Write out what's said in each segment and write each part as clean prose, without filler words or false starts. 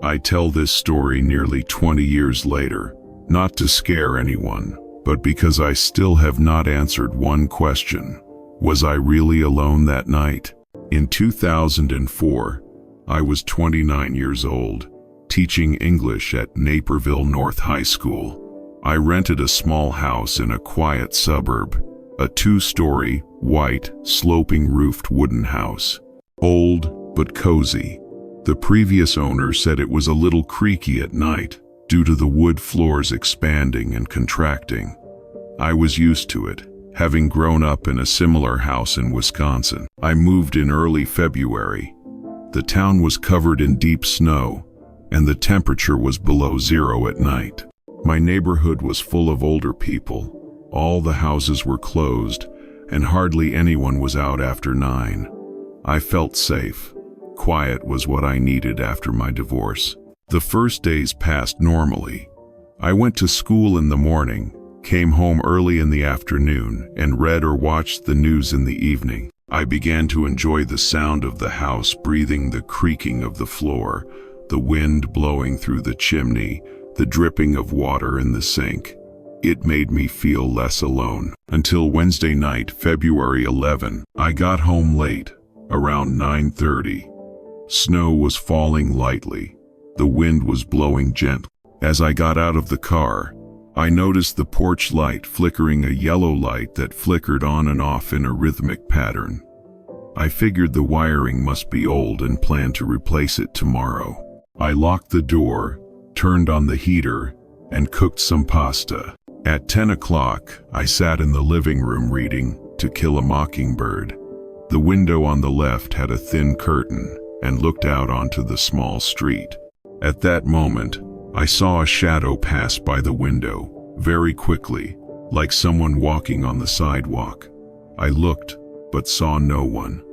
I tell this story nearly 20 years later, not to scare anyone, but because I still have not answered one question. Was I really alone that night? In 2004, I was 29 years old, teaching English at Naperville North High School. I rented a small house in a quiet suburb, a 2-story, white, sloping-roofed wooden house. Old, but cozy. The previous owner said it was a little creaky at night, due to the wood floors expanding and contracting. I was used to it, having grown up in a similar house in Wisconsin. I moved in early February. The town was covered in deep snow, and the temperature was below zero at night. My neighborhood was full of older people. All the houses were closed, and hardly anyone was out after 9. I felt safe. Quiet was what I needed after my divorce. The first days passed normally. I went to school in the morning, came home early in the afternoon, and read or watched the news in the evening. I began to enjoy the sound of the house breathing, the creaking of the floor, the wind blowing through the chimney, the dripping of water in the sink. It made me feel less alone. Until Wednesday night, February 11, I got home late, around 9:30. Snow was falling lightly. The wind was blowing gently. As I got out of the car, I noticed the porch light flickering, a yellow light that flickered on and off in a rhythmic pattern. I figured the wiring must be old and planned to replace it tomorrow. I locked the door, turned on the heater, and cooked some pasta. At 10 o'clock, I sat in the living room reading To Kill a Mockingbird. The window on the left had a thin curtain and looked out onto the small street. At that moment, I saw a shadow pass by the window, very quickly, like someone walking on the sidewalk. I looked, but saw no one.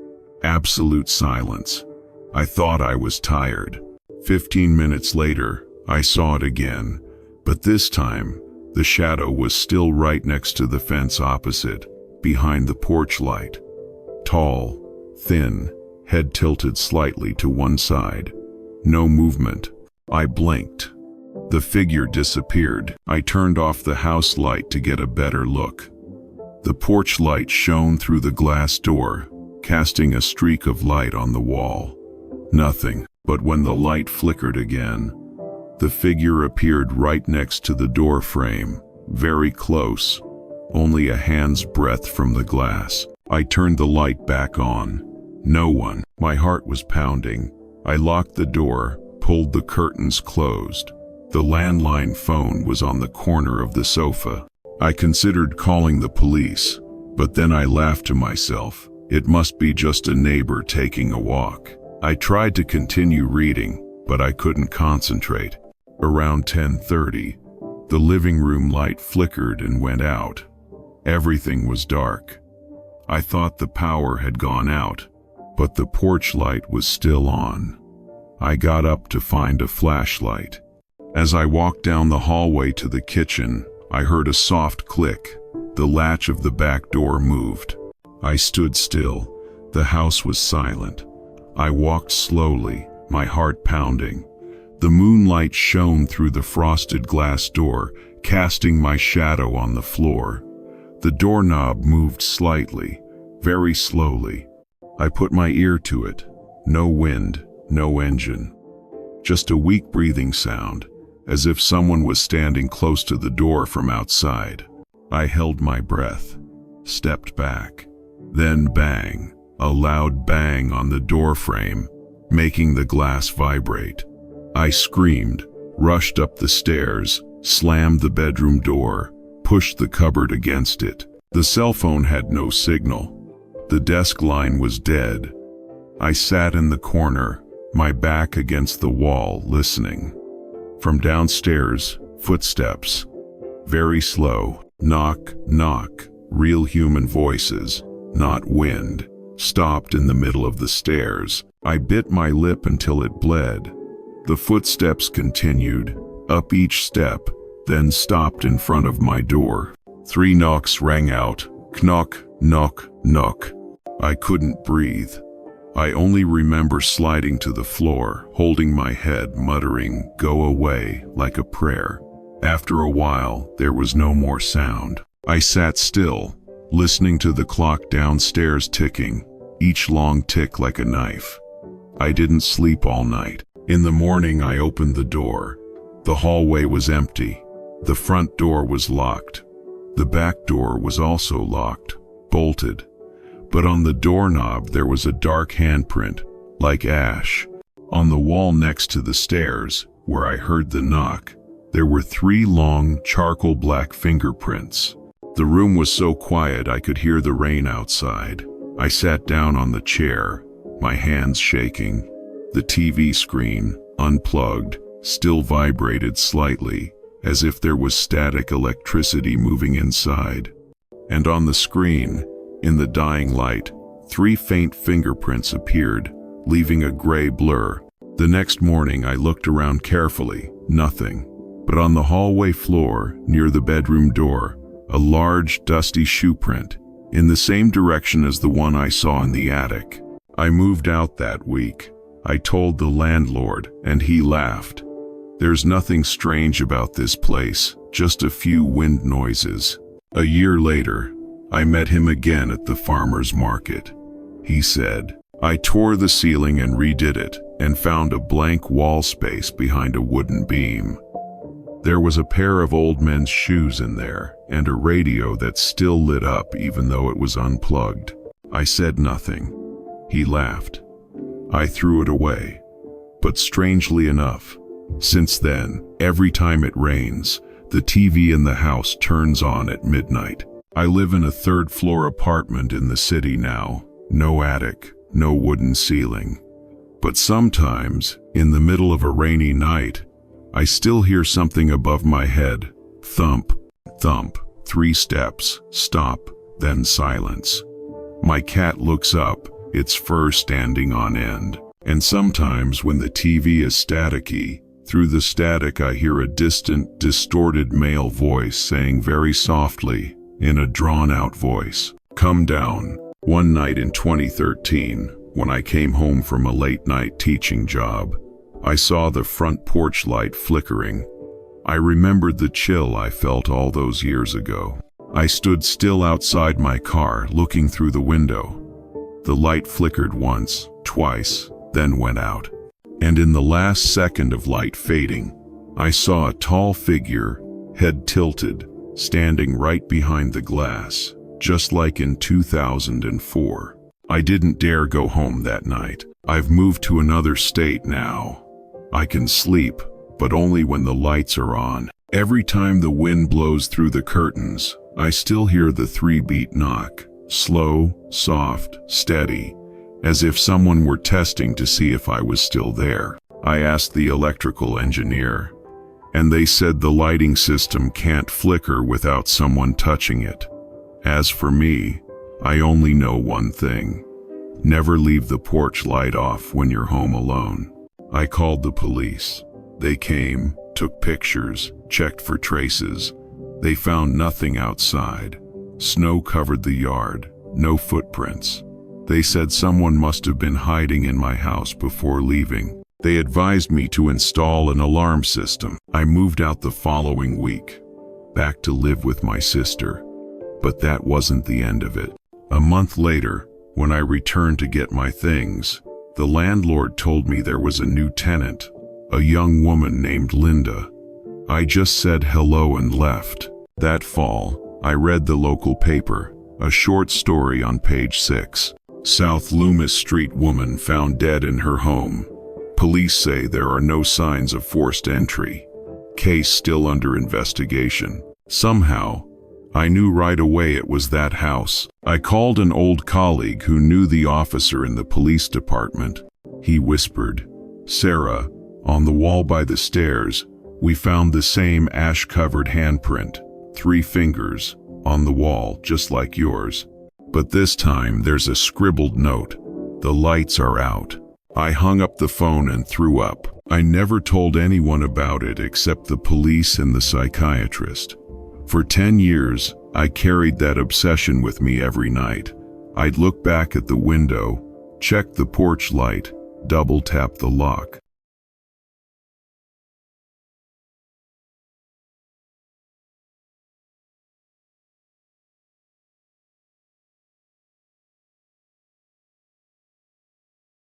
Absolute silence. I thought I was tired. 15 minutes later, I saw it again, but this time, the shadow was still right next to the fence opposite, behind the porch light. Tall, thin, head tilted slightly to one side. No movement. I blinked. The figure disappeared. I turned off the house light to get a better look. The porch light shone through the glass door, casting a streak of light on the wall. Nothing, but when the light flickered again, the figure appeared right next to the door frame, very close, only a hand's breadth from the glass. I turned the light back on. No one. My heart was pounding. I locked the door, pulled the curtains closed. The landline phone was on the corner of the sofa. I considered calling the police, but then I laughed to myself. It must be just a neighbor taking a walk. I tried to continue reading, but I couldn't concentrate. Around 10:30, the living room light flickered and went out. Everything was dark. I thought the power had gone out, but the porch light was still on. I got up to find a flashlight. As I walked down the hallway to the kitchen, I heard a soft click. The latch of the back door moved. I stood still. The house was silent. I walked slowly, my heart pounding. The moonlight shone through the frosted glass door, casting my shadow on the floor. The doorknob moved slightly, very slowly. I put my ear to it. No wind, no engine. Just a weak breathing sound, as if someone was standing close to the door from outside. I held my breath, stepped back. Then bang, a loud bang on the door frame, making the glass vibrate. I screamed, rushed up the stairs, slammed the bedroom door, pushed the cupboard against it. The cell phone had no signal. The desk line was dead. I sat in the corner, my back against the wall, listening. From downstairs, footsteps. Very slow. Knock, knock. Real human voices, not wind. Stopped in the middle of the stairs. I bit my lip until it bled. The footsteps continued, up each step, then stopped in front of my door. 3 knocks rang out. Knock, knock, knock. I couldn't breathe. I only remember sliding to the floor, holding my head, muttering, "Go away," like a prayer. After a while, there was no more sound. I sat still, listening to the clock downstairs ticking, each long tick like a knife. I didn't sleep all night. In the morning, I opened the door. The hallway was empty. The front door was locked. The back door was also locked, bolted. But on the doorknob there was a dark handprint, like ash. On the wall next to the stairs, where I heard the knock, there were 3 long, charcoal black fingerprints. The room was so quiet I could hear the rain outside. I sat down on the chair, my hands shaking. The TV screen, unplugged, still vibrated slightly, as if there was static electricity moving inside. And on the screen, in the dying light, 3 faint fingerprints appeared, leaving a gray blur. The next morning I looked around carefully, nothing. But on the hallway floor, near the bedroom door, a large, dusty shoe print, in the same direction as the one I saw in the attic. I moved out that week. I told the landlord, and he laughed. There's nothing strange about this place, just a few wind noises. A year later, I met him again at the farmer's market. He said, "I tore the ceiling and redid it, and found a blank wall space behind a wooden beam. There was a pair of old men's shoes in there, and a radio that still lit up even though it was unplugged." I said nothing. He laughed. I threw it away. But strangely enough, since then, every time it rains, the TV in the house turns on at midnight. I live in a 3rd-floor apartment in the city now. No attic, no wooden ceiling. But sometimes, in the middle of a rainy night, I still hear something above my head. Thump, thump, 3 steps, stop, then silence. My cat looks up, its fur standing on end. And sometimes when the TV is staticky, through the static I hear a distant, distorted male voice saying very softly, in a drawn-out voice, "Come down." One night in 2013, when I came home from a late-night teaching job, I saw the front porch light flickering. I remembered the chill I felt all those years ago. I stood still outside my car, looking through the window. The light flickered once, twice, then went out. And in the last second of light fading, I saw a tall figure, head tilted, standing right behind the glass, just like in 2004. I didn't dare go home that night. I've moved to another state now. I can sleep, but only when the lights are on. Every time the wind blows through the curtains, I still hear the 3-beat knock, slow, soft, steady, as if someone were testing to see if I was still there. I asked the electrical engineer, and they said the lighting system can't flicker without someone touching it. As for me, I only know one thing: never leave the porch light off when you're home alone. I called the police. They came, took pictures, checked for traces. They found nothing outside. Snow covered the yard, no footprints. They said someone must have been hiding in my house before leaving. They advised me to install an alarm system. I moved out the following week, back to live with my sister. But that wasn't the end of it. A month later, when I returned to get my things, the landlord told me there was a new tenant, a young woman named Linda. I just said hello and left. That fall, I read the local paper, a short story on page 6. South Loomis Street woman found dead in her home. Police say there are no signs of forced entry. Case still under investigation. Somehow, I knew right away it was that house. I called an old colleague who knew the officer in the police department. He whispered, "Sarah, on the wall by the stairs, we found the same ash-covered handprint, 3 fingers, on the wall, just like yours. But this time there's a scribbled note. The lights are out." I hung up the phone and threw up. I never told anyone about it except the police and the psychiatrist. For 10 years, I carried that obsession with me every night. I'd look back at the window, Check the porch light, double tap the lock.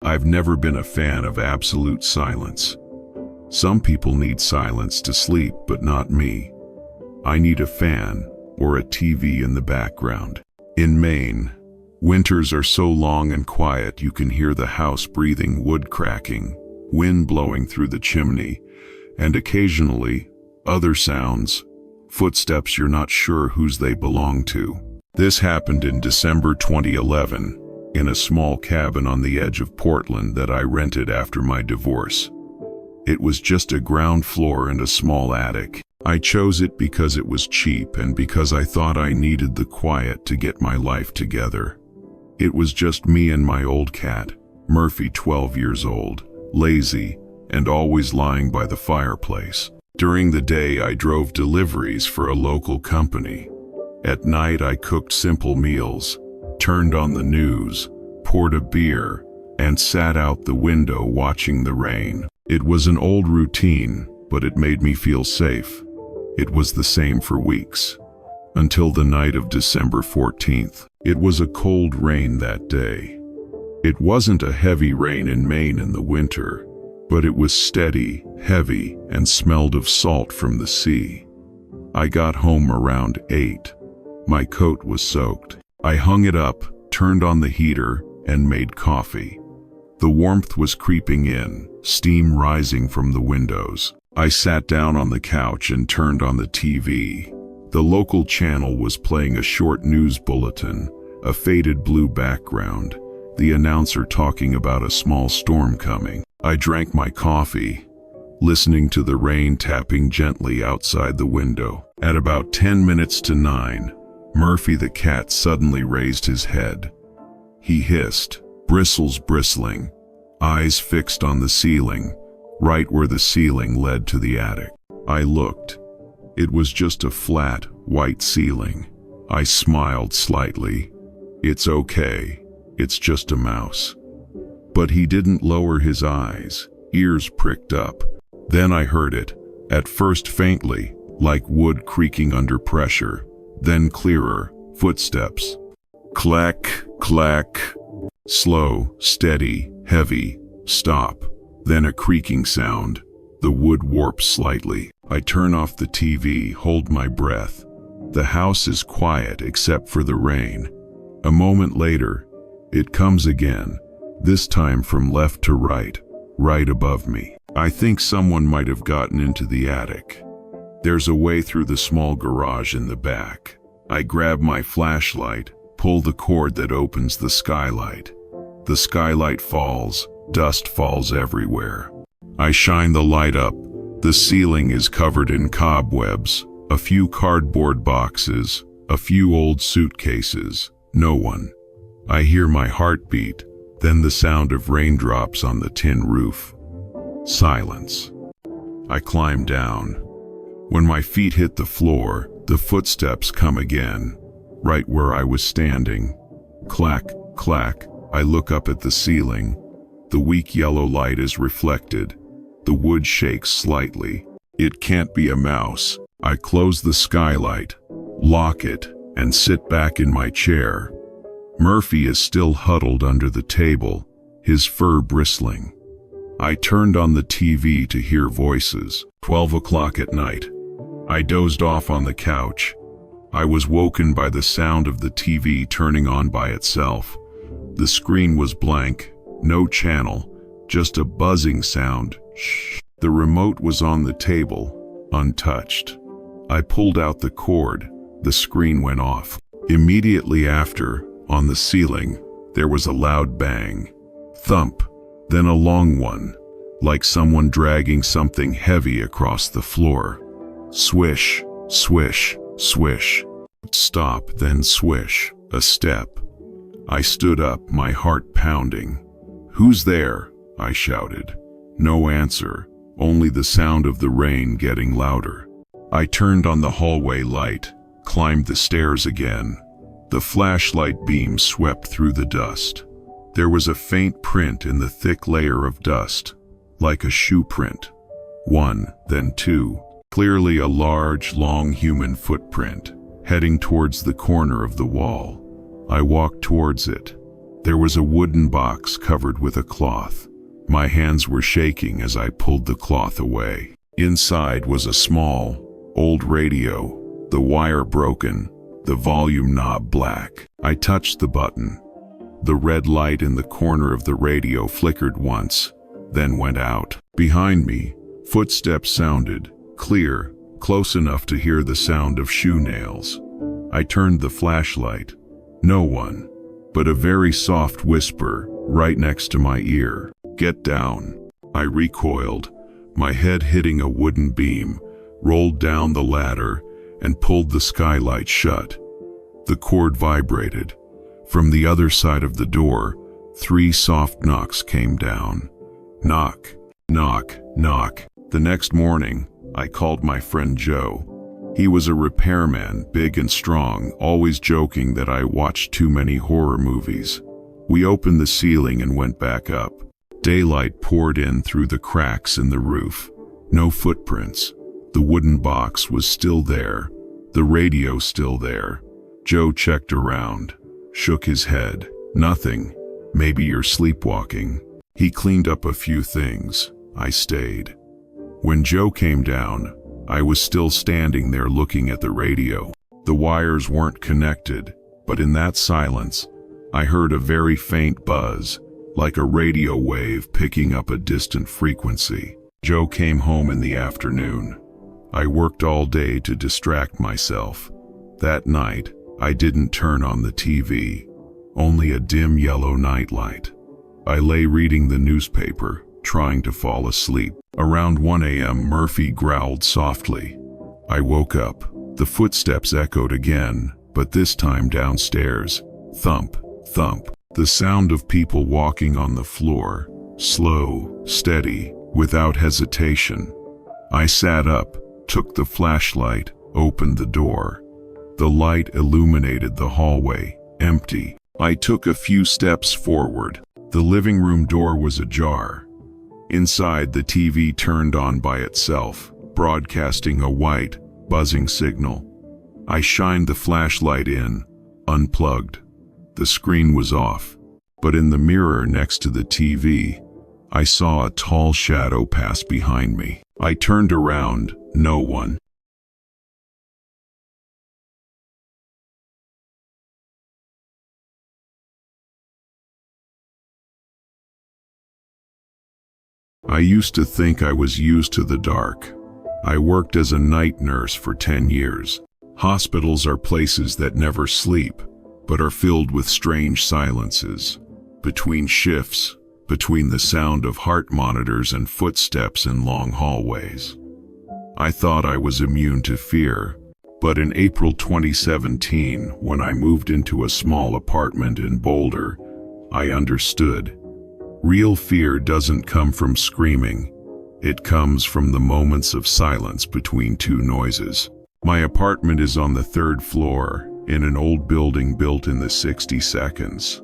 I've never been a fan of absolute silence. Some people need silence to sleep, but not me. I need a fan or a TV in the background. In Maine, winters are so long and quiet you can hear the house breathing, wood cracking, wind blowing through the chimney, and occasionally other sounds, footsteps you're not sure whose they belong to. This happened in December 2011 in a small cabin on the edge of Portland that I rented after my divorce. It was just a ground floor and a small attic. I chose it because it was cheap and because I thought I needed the quiet to get my life together. It was just me and my old cat, Murphy, 12 years old, lazy, and always lying by the fireplace. During the day, I drove deliveries for a local company. At night, I cooked simple meals, turned on the news, poured a beer, and sat out the window watching the rain. It was an old routine, but it made me feel safe. It was the same for weeks, until the night of December 14th. It was a cold rain that day. It wasn't a heavy rain in Maine in the winter, but it was steady, heavy, and smelled of salt from the sea. I got home around 8. My coat was soaked. I hung it up, turned on the heater, and made coffee. The warmth was creeping in, steam rising from the windows. I sat down on the couch and turned on the TV. The local channel was playing a short news bulletin, a faded blue background, the announcer talking about a small storm coming. I drank my coffee, listening to the rain tapping gently outside the window. At about 10 minutes to 9, Murphy the cat suddenly raised his head. He hissed, bristles bristling, eyes fixed on the ceiling, right where the ceiling led to the attic. I looked. It was just a flat, white ceiling. I smiled slightly. It's okay. It's just a mouse. But he didn't lower his eyes, ears pricked up. Then I heard it, at first faintly, like wood creaking under pressure, then clearer, footsteps. Clack, clack. Slow, steady, heavy, stop. Then a creaking sound. The wood warps slightly. I turn off the TV, hold my breath. The house is quiet except for the rain. A moment later, it comes again, this time from left to right, right above me. I think someone might have gotten into the attic. There's a way through the small garage in the back. I grab my flashlight, pull the cord that opens the skylight. The skylight falls, dust falls everywhere. I shine the light up. The ceiling is covered in cobwebs, a few cardboard boxes, a few old suitcases. No one. I hear my heartbeat, then the sound of raindrops on the tin roof. Silence. I climb down. When my feet hit the floor, the footsteps come again, right where I was standing. Clack, clack. I look up at the ceiling. The weak yellow light is reflected. The wood shakes slightly. It can't be a mouse. I close the skylight, lock it, and sit back in my chair. Murphy is still huddled under the table, his fur bristling. I turned on the TV to hear voices. 12 o'clock at night. I dozed off on the couch. I was woken by the sound of the TV turning on by itself. The screen was blank, no channel, just a buzzing sound. Shh. The remote was on the table, untouched. I pulled out the cord. The screen went off. Immediately after, on the ceiling, there was a loud bang. Thump, then a long one, like someone dragging something heavy across the floor. Swish, swish, swish. Stop, then swish, a step. I stood up, my heart pounding. "Who's there?" I shouted. No answer, only the sound of the rain getting louder. I turned on the hallway light, climbed the stairs again. The flashlight beam swept through the dust. There was a faint print in the thick layer of dust, like a shoe print. One, then two. Clearly a large, long human footprint, heading towards the corner of the wall. I walked towards it. There was a wooden box covered with a cloth. My hands were shaking as I pulled the cloth away. Inside was a small, old radio, the wire broken, the volume knob black. I touched the button. The red light in the corner of the radio flickered once, then went out. Behind me, footsteps sounded, clear, close enough to hear the sound of shoe nails. I turned the flashlight. No one, but a very soft whisper right next to my ear. "Get down." I recoiled, my head hitting a wooden beam, rolled down the ladder, and pulled the skylight shut. The cord vibrated. From the other side of the door, 3 soft knocks came down. Knock, knock, knock. The next morning, I called my friend Joe. He was a repairman, big and strong, always joking that I watched too many horror movies. We opened the ceiling and went back up. Daylight poured in through the cracks in the roof. No footprints. The wooden box was still there. The radio still there. Joe checked around, shook his head. "Nothing. Maybe you're sleepwalking." He cleaned up a few things. I stayed. When Joe came down, I was still standing there looking at the radio. The wires weren't connected, but in that silence, I heard a very faint buzz, like a radio wave picking up a distant frequency. Joe came home in the afternoon. I worked all day to distract myself. That night, I didn't turn on the TV, only a dim yellow nightlight. I lay reading the newspaper, trying to fall asleep. Around 1 a.m., Murphy growled softly. I woke up. The footsteps echoed again, but this time downstairs. Thump, thump. The sound of people walking on the floor, slow, steady, without hesitation. I sat up, took the flashlight, opened the door. The light illuminated the hallway, empty. I took a few steps forward. The living room door was ajar. Inside, the TV turned on by itself, broadcasting a white, buzzing signal. I shined the flashlight in, unplugged. The screen was off, but in the mirror next to the TV, I saw a tall shadow pass behind me. I turned around, no one. I used to think I was used to the dark. I worked as a night nurse for 10 years. Hospitals are places that never sleep, but are filled with strange silences. Between shifts, between the sound of heart monitors and footsteps in long hallways. I thought I was immune to fear, but in April 2017, when I moved into a small apartment in Boulder, I understood. Real fear doesn't come from screaming. It comes from the moments of silence between two noises. My apartment is on the 3rd floor, in an old building built in the 60s.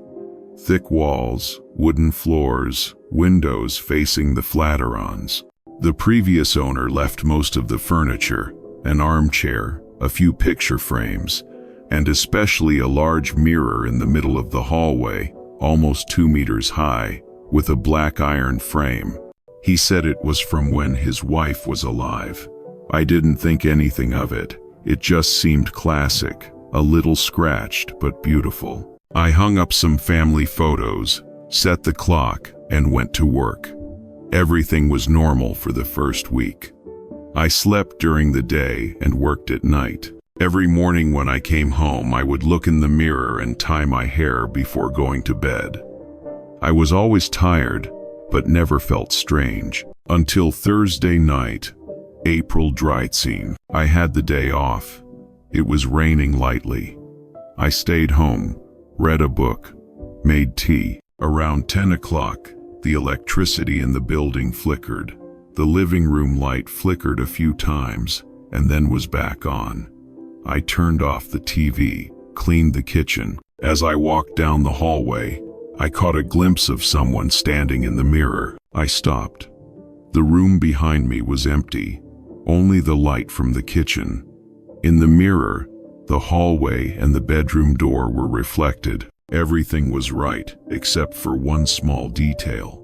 Thick walls, wooden floors, windows facing the Flatirons. The previous owner left most of the furniture, an armchair, a few picture frames, and especially a large mirror in the middle of the hallway, almost 2 meters high, with a black iron frame. He said it was from when his wife was alive. I didn't think anything of it. It just seemed classic, a little scratched but beautiful. I hung up some family photos, set the clock, and went to work. Everything was normal for the first week. I slept during the day and worked at night. Every morning when I came home, I would look in the mirror and tie my hair before going to bed. I was always tired, but never felt strange. Until Thursday night, April 13. I had the day off. It was raining lightly. I stayed home, read a book, made tea. Around 10 o'clock, the electricity in the building flickered. The living room light flickered a few times, and then was back on. I turned off the TV, cleaned the kitchen. As I walked down the hallway, I caught a glimpse of someone standing in the mirror. I stopped. The room behind me was empty, only the light from the kitchen. In the mirror, the hallway and the bedroom door were reflected. Everything was right, except for one small detail.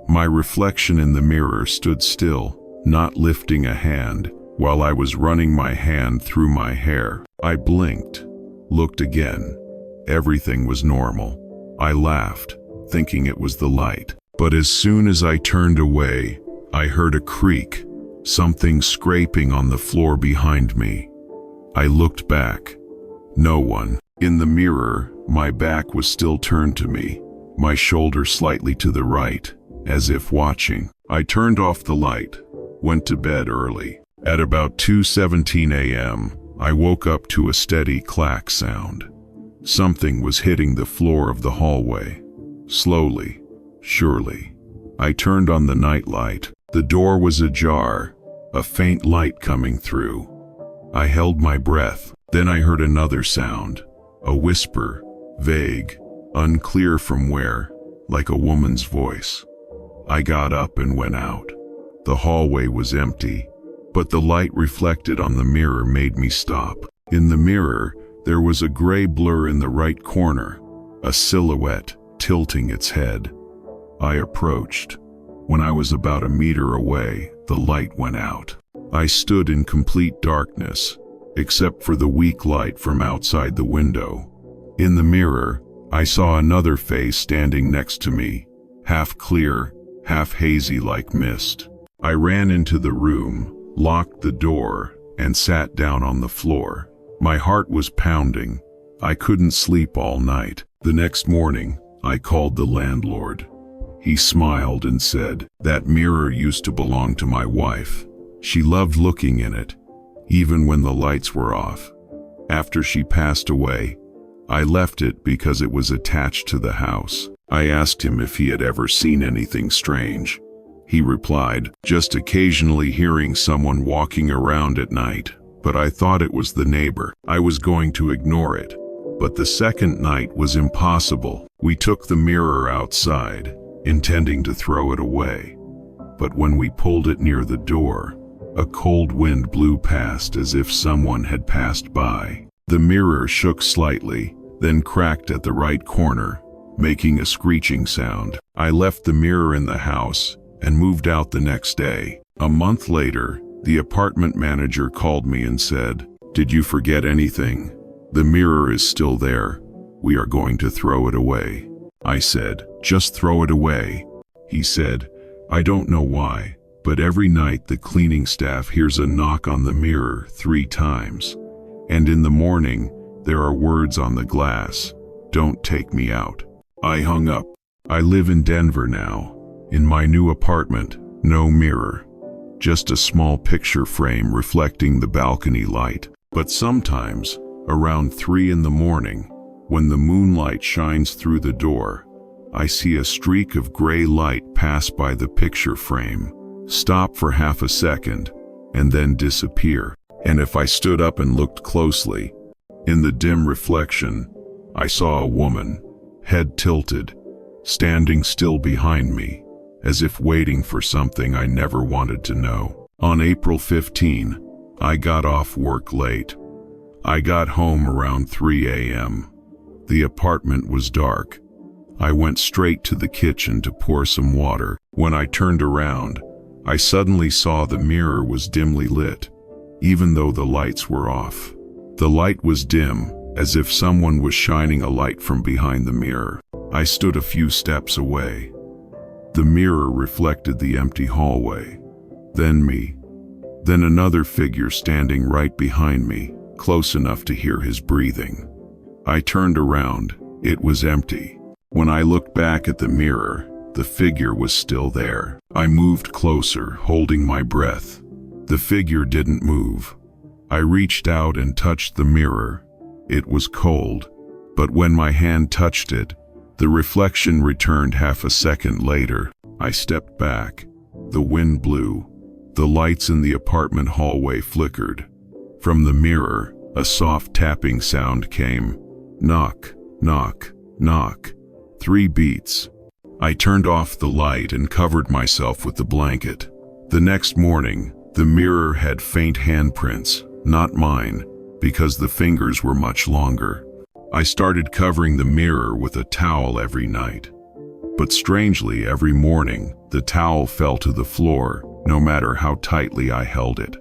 My reflection in the mirror stood still, not lifting a hand, while I was running my hand through my hair. I blinked, looked again. Everything was normal. I laughed, thinking it was the light. But as soon as I turned away, I heard a creak, something scraping on the floor behind me. I looked back. No one. In the mirror, my back was still turned to me, my shoulder slightly to the right, as if watching. I turned off the light, went to bed early. At about 2:17 a.m., I woke up to a steady clack sound. Something was hitting the floor of the hallway. Slowly, surely. I turned on the nightlight. The door was ajar, a faint light coming through. I held my breath. Then I heard another sound, a whisper, vague, unclear from where, like a woman's voice. I got up and went out. The hallway was empty, but the light reflected on the mirror made me stop. In the mirror, there was a gray blur in the right corner, a silhouette tilting its head. I approached. When I was about a meter away, the light went out. I stood in complete darkness, except for the weak light from outside the window. In the mirror, I saw another face standing next to me, half clear, half hazy like mist. I ran into the room, locked the door, and sat down on the floor. My heart was pounding. I couldn't sleep all night. The next morning, I called the landlord. He smiled and said, "That mirror used to belong to my wife. She loved looking in it, even when the lights were off. After she passed away, I left it because it was attached to the house." I asked him if he had ever seen anything strange. He replied, "Just occasionally hearing someone walking around at night, but I thought it was the neighbor." I was going to ignore it, but the second night was impossible. We took the mirror outside, intending to throw it away. But when we pulled it near the door, a cold wind blew past as if someone had passed by. The mirror shook slightly, then cracked at the right corner, making a screeching sound. I left the mirror in the house and moved out the next day. A month later, the apartment manager called me and said, "Did you forget anything? The mirror is still there. We are going to throw it away." I said, "Just throw it away." He said, "I don't know why, but every night the cleaning staff hears a knock on the mirror 3 times. And in the morning, there are words on the glass, 'Don't take me out.'" I hung up. I live in Denver now. In my new apartment, no mirror. Just a small picture frame reflecting the balcony light. But sometimes, around 3 in the morning, when the moonlight shines through the door, I see a streak of gray light pass by the picture frame, stop for half a second, and then disappear. And if I stood up and looked closely, in the dim reflection, I saw a woman, head tilted, standing still behind me, as if waiting for something I never wanted to know. On April 15, I got off work late. I got home around 3 a.m. The apartment was dark. I went straight to the kitchen to pour some water. When I turned around, I suddenly saw the mirror was dimly lit, even though the lights were off. The light was dim, as if someone was shining a light from behind the mirror. I stood a few steps away. The mirror reflected the empty hallway, then me, then another figure standing right behind me, close enough to hear his breathing. I turned around. It was empty. When I looked back at the mirror, the figure was still there. I moved closer, holding my breath. The figure didn't move. I reached out and touched the mirror. It was cold, but when my hand touched it, the reflection returned half a second later. I stepped back. The wind blew. The lights in the apartment hallway flickered. From the mirror, a soft tapping sound came. Knock, knock, knock. 3 beats. I turned off the light and covered myself with the blanket. The next morning, the mirror had faint handprints, not mine, because the fingers were much longer. I started covering the mirror with a towel every night. But strangely, every morning, the towel fell to the floor, no matter how tightly I held it.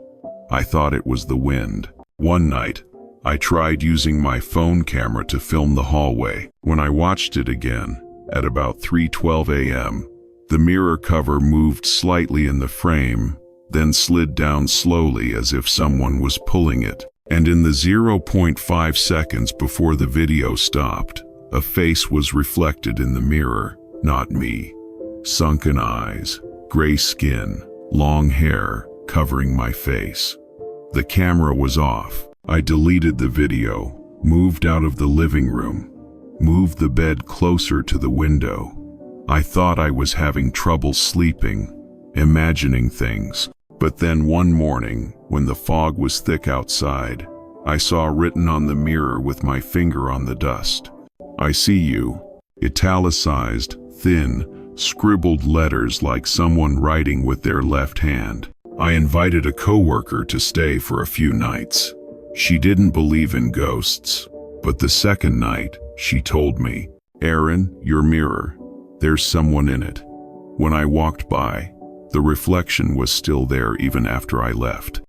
I thought it was the wind. One night, I tried using my phone camera to film the hallway. When I watched it again, at about 3:12 a.m., the mirror cover moved slightly in the frame, then slid down slowly as if someone was pulling it. And in the 0.5 seconds before the video stopped, a face was reflected in the mirror, not me. Sunken eyes, gray skin, long hair covering my face. The camera was off. I deleted the video, moved out of the living room, moved the bed closer to the window. I thought I was having trouble sleeping, imagining things. But then one morning, when the fog was thick outside, I saw written on the mirror with my finger on the dust, "I see you," italicized, thin, scribbled letters like someone writing with their left hand. I invited a coworker to stay for a few nights. She didn't believe in ghosts, but the second night, she told me, "Aaron, your mirror, there's someone in it." When I walked by, the reflection was still there even after I left.